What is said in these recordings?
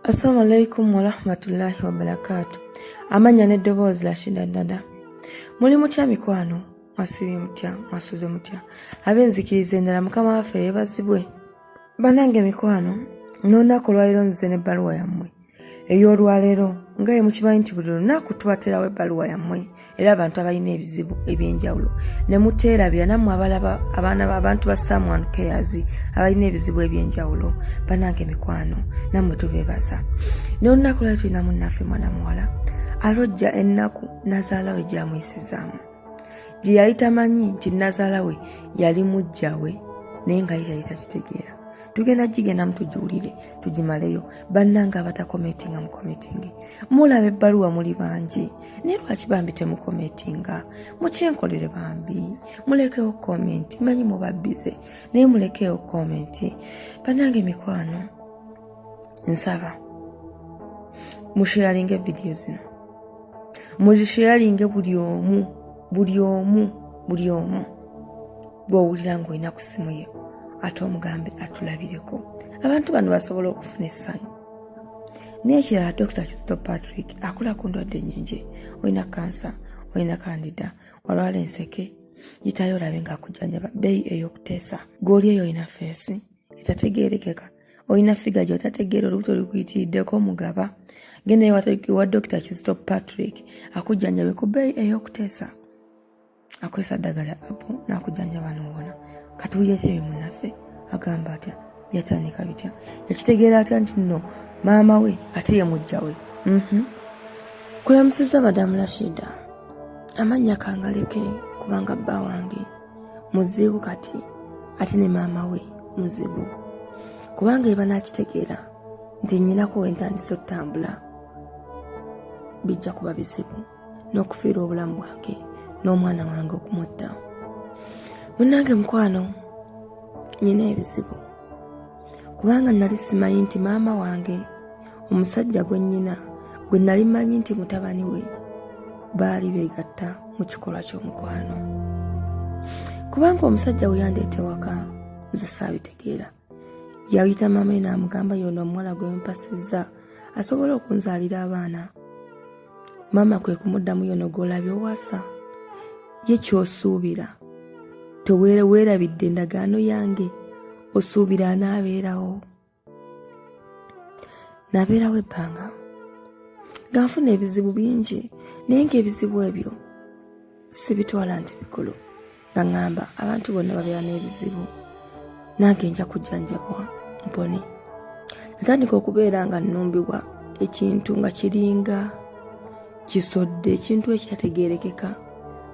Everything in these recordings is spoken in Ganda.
Assalamu alaikum wa rahmatullahi wa barakatuh. Amanya n'eddoboozi la Shida Dada. Muli mutya mikwano? Mwasibye mutya? Mwasuze mutya? Ab'enzikiriza endala Mukama waffe yeebazibwe. Bannange mikwano, n'olunaku olwaleero nzize n'ebbaluwa yammwe ey'olwaleero nga ye mukimanyi nti buli lunaku tubateerawo ebbaluwa yammwe era abantu abalina ebizibu eby'enjawulo ne muteerabira nammwe abaana b'abantu ba Someone Cares abalina ebizibu eby'enjawulo. Bannange mikwano, nammwe tubeebaza. N'olunaku lwaleero tulina munnaffe mwana muwala alojja ennaku nazaala we gy'amuyisizaamu, gye yali tamanyi nti nazaala we yali mujja we naye nga yali takitegeera. Tugenda gigenda mutujuulire tugimaleyo. Bannange abatakometinga mukometinge. Mulaba ebbaluwa muli bangi naye lwaki bambi temukometinga? Mukyenkolere bambi, mulekewo komenti. Manyi mubabbize naye mulekewo komenti. Bannange mikwano, nsaba musharinge video zino, muzisharinge buli omu bw'owulira ng'olina ku ssimu ye ate omugambe atulabireko. Abantu bano basobola okufuna essanyu. N'ekirala, Dr. Kizito Patrick akola ku ndwadde nnyingi. Olina kansa, olina kandida, walwala enseke, yitayo olabe ng'akujjanjaba. Bbeeyi ey'okuteesa. Gw'oli eyo olina feesi etategeerekeka, olina figa gy'otategeera, olubuto lukuyitiriddeko mugaba. Genda ewa Dr. Kizito Patrick akujjanjabe ku bbeeyi ey'okuteesa. Akozesa ddagala apo n'akujjanjaba n'owona. Katuyeteyo munnaffe agamba atya, yatandika bitya, yakitegeera atya nti nno maama we ate ye mujja we. Kulamusizza Madamu Rashida, amannya kangaleke kubanga bba wange muzibu kati ate ne maama we muzibu, kubanga eba nakitegeera nti nnyinako wentandise okutambula bijja kuba bizibu n'okufiira obulamu bwange n'omwana wange okumutta. Munnange mukwano, nyina ebizibu kubanga nali simanyi nti maama wange omusajja gwe nnyina gwe nali manyi nti mutabani we baali beegatta mu kikolwa ky'omukwano, kubanga omusajja we yandeeta ewaka nze saabitegeera. Yayita maama we n'amugamba yono omuwala gwe mpasizza asobole okunzaalira abaana. Maama kwe kumuddamu yono gw'olabye owasa ye ky'osuubira teweerabidde endagaano yange, osuubira anaabeerawo. Nabeerawo ebbanga nga nfuna ebizibu bingi naye ng'ebizibu ebyo sibitwala nti bikulu, nga ngamba abantu bonna babeera n'ebizibu nange nja kujjanjabwa mpone. Natandika okubeera nga nnumbibwa ekintu nga kiringa kisodde, ekintu ekitategeerekeka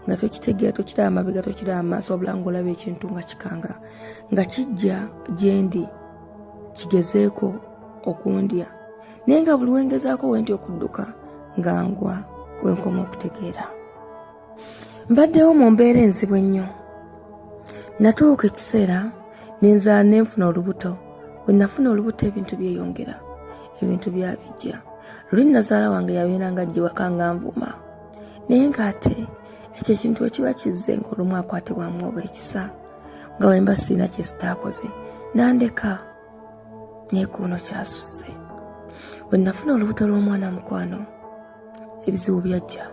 nga tokitegeera, tokiraba mabega, tokiraba maaso, wabula ng'olaba ekintu nga kikanga nga kijja gye ndi kigezeeko okundya, naye nga buli wengezaako wenti okudduka nga ngwa wenkoma okutegeera. Mbaddewo mu mbeera enzibu ennyo. Natuuka ekiseera nenzaala nenfuna olubuto. We nafuna olubuto ebintu byeyongera, ebintu byabijja. Luli nazaala wange yabeeranga ajja ewaka nga nvuma, naye ng'ate ekyo ekintu ekiba kizze ng'olumu akwatibwamu oba ekisa nga wemba sirina kye sitaakoze nandeka naye kuno kyasusse. We nafuna olubuto lw'omwana mukwano, ebizibu byajja.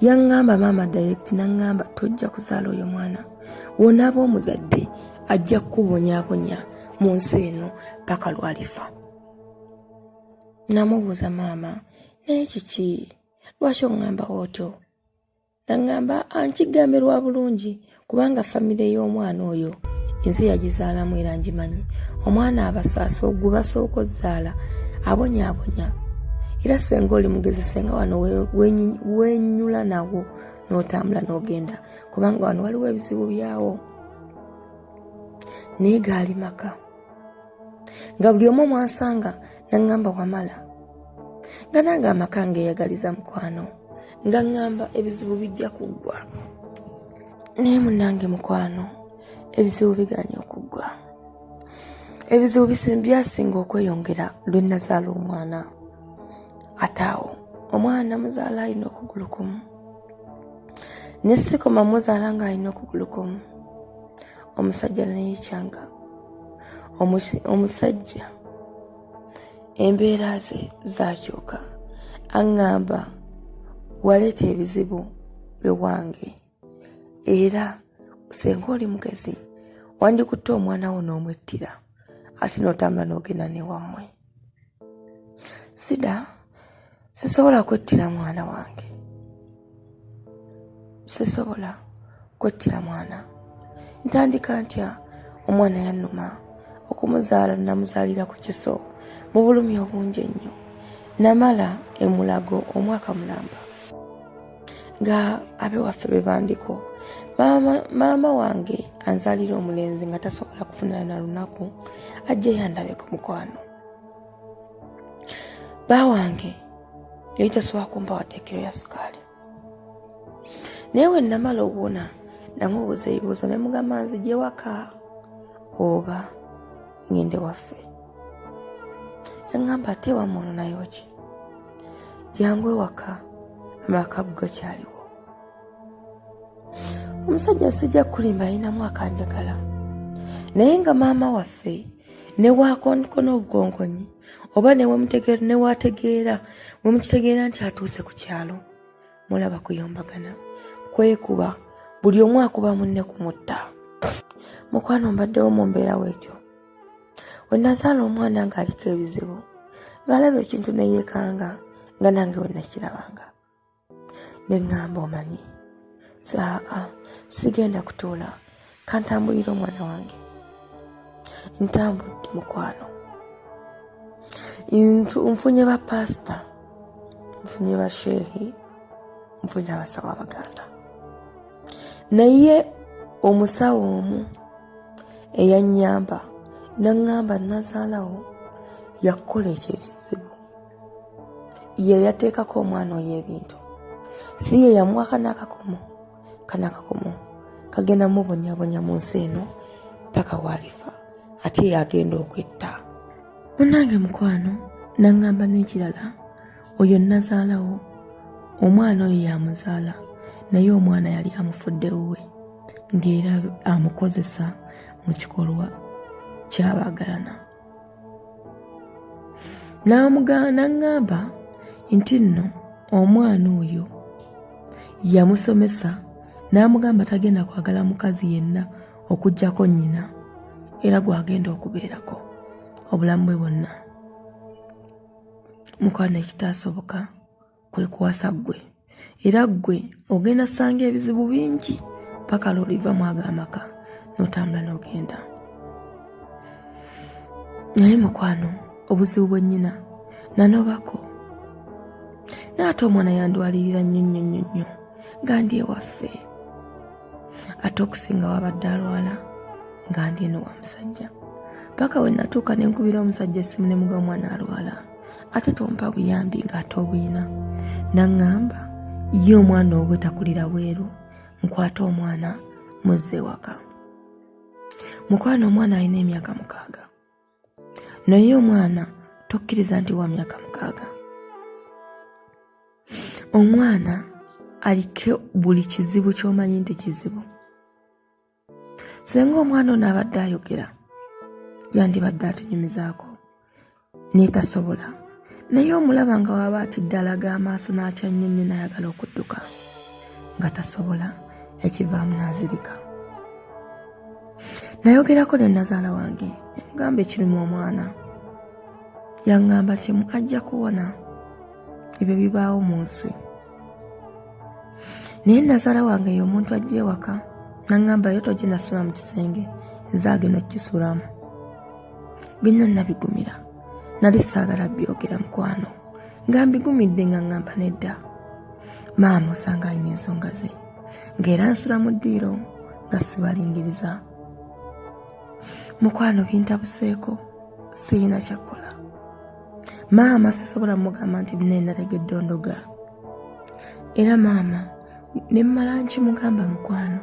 Yaŋŋamba maama direct, naŋŋamba tojja kuzaala oyo mwana, wonaaba omuzadde ajja kukubonyaabonya mu nsi eno paka lwalifa. Namubuuza maama, naye kiki, lwaki oŋŋambawo otyo? Naŋŋamba ankigambe lwa bulungi kubanga famire y'omwana oyo ensi yagizaalamu era ngimanyi. Omwana abasaasa ogwo basooka ozzaala abonyaabonya, era senga oli mugezi senga wano wenyula nawo n'otambula n'ogenda, kubanga wano waliwo ebizibu byawo. Naye gaali maka nga buli omu mwansanga naŋŋamba wamala, nga nange amaka ngeeyagaliza mukwano, nga ngamba ebizibu bijja kuggwa. Naye munnange mukwano, ebizibu biganye okuggwa. Ebizibu byasinga okweyongera lwe nazaala omwana. Ate awo omwana muzaala alina okugulu kumu, ne sikoma muzaala nga alina okugulu kumu. Omusajja neyikyanga, omusajja embeera ze zakyuka. Aŋŋamba waleeta ebizibu ewange era senga oli mugezi wandikutte omwana wo n'omwettira ate n'otambula n'ogenda n'ewammwe. Sida, sisobola kwettira mwana wange, sisobola kwettira mwana. Ntandika ntya? Omwana yannuma okumuzaala, namuzaalira ku kiso mu bulumi obungi ennyo. Namala emulago omwaka mulamba nga abewaffe bebandiko. Maama wange anzaalira omulenzi nga tasobola kufunana na lunaku ajje yandabe ku mukwano. Bba wange yali tasobola kumpa wadde kiro ya sukaali. Naye we namala okuwona namubuuza ebibuuzo ne mugamba nzije waka oba ngende waffe. Yaŋŋamba ate wamwononayo ki? Jangu ewaka, amaka go kyaliwo. Omusajja sijja kulimba alinamu akanjagala. Naye nga maama waffe ne waakonkona obukonkonyi oba newategeera mukitegeera nti atuuse ku kyalo, mulaba kuyombagana, kwekuba, buli omu akuba munne kumutta. Mukwano mbaddewo mu mbeera weetyo. We nazaala omwana ng'aliko ebizibu, ng'alaba ekintu ne yeekanga nga nange we nakirabanga. Ne ŋŋamba omanyi, sigenda kutuula, kantambulira omwana wange. Ntambudde mukwano. Nfunye ba pasita, nfunye ba sheehi, nfunye abasawo Abaganda. Naye omusawo omu eyannyamba naŋŋamba nazaalawo yakukola ekyo ekizibu. Ye yateekako omwana oyo ebintu. Si ye yamuwaka n'akakomo. Kano akakomo kagenda mubonyabonya mu nsi eno paka walifa. Ate yagenda okwetta. Munnange mukwano naŋŋamba n'ekirala, oyo nazaalawo omwana oyo yamuzaala naye omwana yali amufudde wuwe ng'era amukozesa mu kikolwa ky'abaagalana. Naŋŋamba nti nno omwana oyo yamusomesa n'amugamba tagenda kwagala mukazi yenna okuggyako nnyina era gwagenda okubeerako obulamu bwe bwonna. Mukwano ekitaasoboka kwe kuwasa ggwe, era ggwe ogenda sanga ebizibu bingi paka lw'oliva mu ago amaka n'otambula n'ogenda. Naye mukwano obuzibu bwe nnyina nanobako. N'ate omwana yandwalirira nnyo nga ndi ewaffe. Ate okusinga wabadde alwala nga ndi eno wa musajja. Paka we natuuka ne nkubira omusajja essimu ne muga omwana alwala. Ate tompa buyambi ng'ate obuyina. Naŋŋamba ye omwana obwe takulira bweru, nkwata omwana muzze ewaka. Mukwano omwana alina emyaka 6. Naye omwana tokkiriza nti wa myaka 6. Omwana aliko buli kizibu ky'omanyi nti kizibu. Senga omwana ono abadde ayogera yandibadde atunyumizaako n'etasobola. Naye omulaba nga waba atidde alaga amaaso n'akyanyumye n'ayagala okudduka nga tasobola, ekivaamu n'azirika. Nayogerako ne nazaala wange ne mugamba ekirimu omwana. Yaŋŋamba kimu ajja kuwona, ebyo bibaawo mu nsi. Naye nazaala wange ye omuntu ajja ewaka naŋŋamba yo tojja nasula mu kisenge, nze agenda okukisulamu. Byonna nabigumira. Nali saagala byogera mukwano nga mbigumidde nga ŋŋamba nedda. Maama osanga alina ensonga ze ng'era nsula mu ddiiro nga sibalingiriza. Mukwano bintabuseeko, sirina kyakkola. Maama sisobola mugamba nti bino nategedde ondoga. Era maama ne mmala nkimugamba mukwano.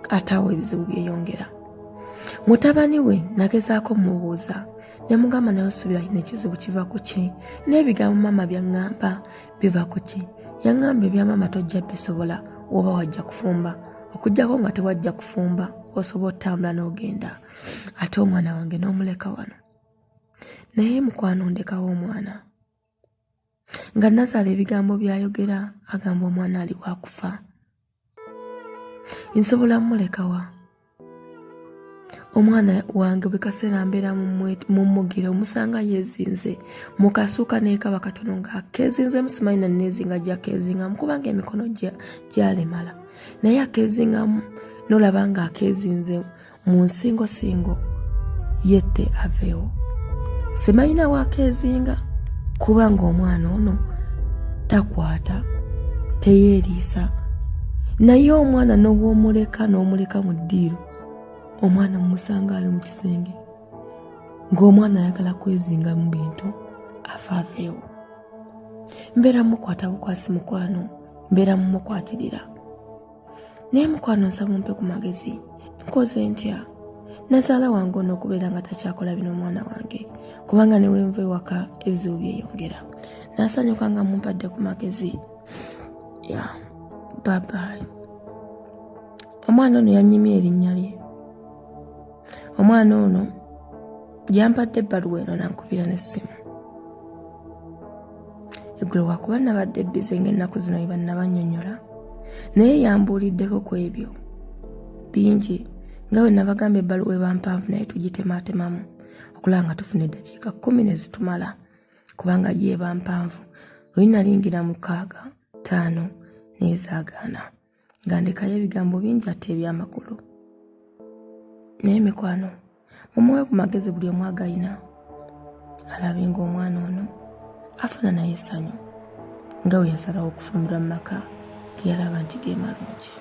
Ate awo ebizibu byeyongera. Mutabani we nagezaako mmubuuza ne mugamba naye osubira n'ekizibu kiva ku ki? N'ebigambo maama byaŋŋamba biva ku ki? Yaŋŋamba ebya maama tojja bisobola oba wajja kufumba. Okuggyako nga tewajja kufumba osobola otambula n'ogenda. Ate omwana wange n'omuleka wano. naye mukwano ndekawo omwana. Nga Nazaala ebigambo byayogera agamba omwana ali wakufa. Nsobola mulekawa. Omwana wange bwe kaseera mbeera mumugire omusanga yeezinze mu kasuuka n'ekaba katono ng'akeezinze musimayina neezinga gy'akeezingamu kubanga emikono gyalemala. Naye akeezingamu n'olaba ng'akeezinze mu nsingosingo yette aveewo. Simayina waakeezinga kubanga omwana ono takwata, teyeeriisa. Naye omwana n'obw'omuleka mu ddiiro, omwana mumusanga ali mu kisenge ng'omwana ayagala kwezinga mu bintu afaaveewo. Mbeera mukwata bukwasi mukwano, mbeera mumukwatirira. Naye mukwano nsaba mumpe ku magezi, nkoze ntya? Nazaala wange ono okubeera nga takyakola bino omwana wange kubanga ne wenva ewaka ebizibu byeyongera. Nasanyuka nga mumpadde ku magezi. Bye. Omwana ono yanyimye erinnya lye. Omwana ono yampadde ebbaluwa eno nankubira n'essimu. Eggulo wakuba nabadde bbize ng'ennaku zino bwe bannabannyonnyola, naye yambuuliddeko ku ebyo bingi nga bwe nabagamba ebbaluwa eba mpanvu naye tugitemaatemamu okulaba nga tufuna eddakiika 10 ne zitumala kubanga yeeba mpanvu. Lwe nalingira 6-5 neezaagaana nga ndekayo ebigambo bingi ate ebyamakulu. Naye mikwano mumuwe ku magezi buli omu agayina alabe ng'omwana ono afuna naye essanyu nga bwe yasalawo okufumbirwa mu maka ge yalaba nti ge malungi.